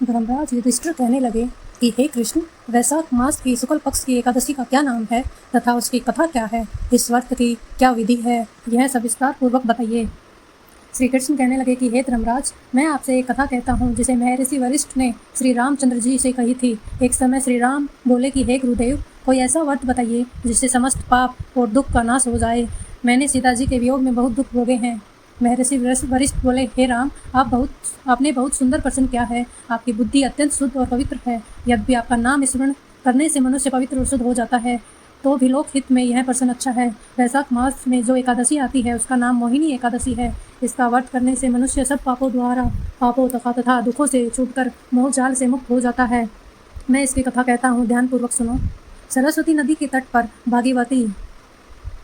धर्मराज युधिष्ठिर कहने लगे कि हे कृष्ण, वैशाख मास की शुक्ल पक्ष की एकादशी का क्या नाम है तथा उसकी कथा क्या है? इस व्रत की क्या विधि है? यह सब विस्तार पूर्वक बताइए। श्री कृष्ण कहने लगे कि हे धर्मराज, मैं आपसे एक कथा कहता हूँ जिसे महर्षि वशिष्ठ ने श्री रामचंद्र जी से कही थी। एक समय श्री राम बोले कि हे गुरुदेव, कोई ऐसा व्रत बताइए जिससे समस्त पाप और दुख का नाश हो जाए। मैंने सीता जी के वियोग में बहुत दुख भोगे हैं। महर्षि वशिष्ठ बोले, हे राम, आपने बहुत सुंदर प्रश्न किया है। आपकी बुद्धि अत्यंत शुद्ध और पवित्र है। यद्यपि आपका नाम स्मरण करने से मनुष्य पवित्र और शुद्ध हो जाता है, तो भी लोक हित में यह प्रश्न अच्छा है। वैशाख मास में जो एकादशी आती है उसका नाम मोहिनी एकादशी है। इसका व्रत करने से मनुष्य सब पापों तथा दुखों से छूटकर मोह जाल से मुक्त हो जाता है। मैं इसकी कथा कहता हूँ, ध्यानपूर्वक सुनो। सरस्वती नदी के तट पर भागीरथी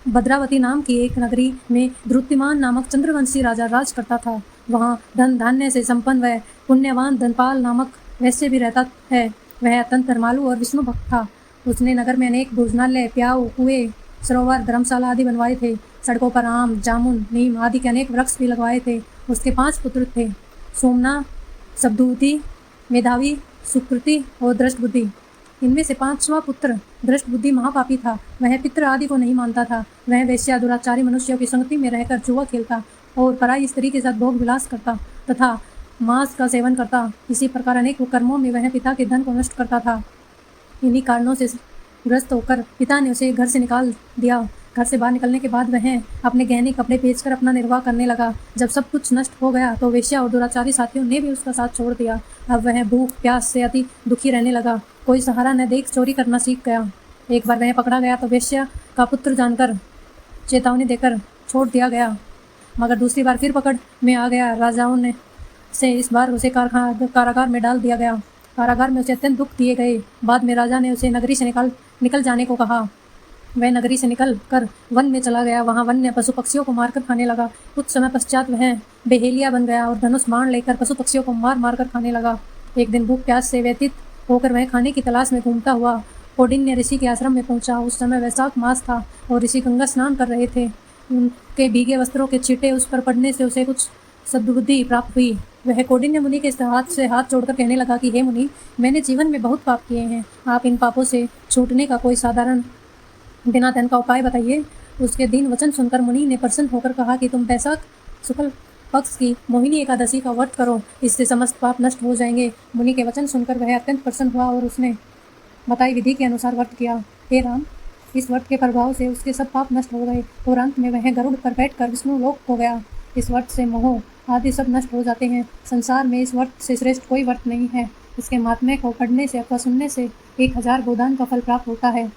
भद्रावती नाम की एक नगरी में द्रुतिमान नामक चंद्रवंशी राजा राज करता था। वहाँ धन धान्य से संपन्न व पुण्यवान धनपाल नामक वैश्य भी रहता है। वह अत्यंत धर्मालु और विष्णु भक्त था। उसने नगर में अनेक भोजनालय, प्याऊ, कुएं, सरोवर, धर्मशाला आदि बनवाए थे। सड़कों पर आम, जामुन, नीम आदि के अनेक वृक्ष भी लगवाए थे। उसके 5 पुत्र थे, सोमना, सब्दूति, मेधावी, सुकृति और दृष्टबुद्धि। इनमें से 5वां पुत्र दृष्टबुद्धि महापापी था। वह पितृ आदि को नहीं मानता था। वह वेश्या दुराचारी मनुष्यों की संगति में रहकर जुआ खेलता और पराई स्त्री के साथ भोग विलास करता तथा मांस का सेवन करता। इसी प्रकार अनेक कर्मों में वह पिता के धन को नष्ट करता था। इन्हीं कारणों से ग्रस्त होकर पिता ने उसे घर से निकाल दिया। घर से बाहर निकलने के बाद वह अपने गहने कपड़े बेचकर अपना निर्वाह करने लगा। जब सब कुछ नष्ट हो गया तो वेश्या और दुराचारी साथियों ने भी उसका साथ छोड़ दिया। अब वह भूख प्यास से अति दुखी रहने लगा। कोई सहारा न देख चोरी करना सीख गया। एक बार वह पकड़ा गया तो वेश्या का पुत्र जानकर चेतावनी देकर छोड़ दिया गया, मगर दूसरी बार फिर पकड़ में आ गया। राजाओं ने से इस बार उसे कारागार में डाल दिया गया। कारागार में उसे अत्यंत दुख दिए गए। बाद में राजा ने उसे नगरी से निकल जाने को कहा। वह नगरी से निकल कर वन में चला गया। वहाँ वन्य पशु पक्षियों को मारकर खाने लगा। कुछ समय पश्चात वह बेहेलिया बन गया और धनुष बाण लेकर पशु पक्षियों को मार कर खाने लगा। एक दिन भूख प्यास से व्यतीत होकर वह खाने की तलाश में घूमता हुआ कौंडिन्य ऋषि के आश्रम में पहुंचा। उस समय वैशाख मास था और ऋषि गंगा स्नान कर रहे थे। उनके भीगे वस्त्रों के छींटे उस पर पड़ने से उसे कुछ सद्बुद्धि प्राप्त हुई। वह कौंडिन्य मुनि के हाथ जोड़कर कहने लगा कि हे मुनि, मैंने जीवन में बहुत पाप किए हैं। आप इन पापों से छूटने का कोई साधारण बिना धन का उपाय बताइए। उसके दीन वचन सुनकर मुनि ने प्रसन्न होकर कहा कि तुम वैशाख शुक्ल पक्ष की मोहिनी एकादशी का व्रत करो, इससे समस्त पाप नष्ट हो जाएंगे। मुनि के वचन सुनकर वह अत्यंत प्रसन्न हुआ और उसने बताई विधि के अनुसार व्रत किया। हे राम, इस व्रत के प्रभाव से उसके सब पाप नष्ट हो गए और अंत में वह गरुड़ पर बैठकर विष्णु लोक हो गया। इस व्रत से मोह आदि सब नष्ट हो जाते हैं। संसार में इस व्रत से श्रेष्ठ कोई व्रत नहीं है। इसके महात्म्य को पढ़ने से अथवा सुनने से 1000 गोदान का फल प्राप्त होता है।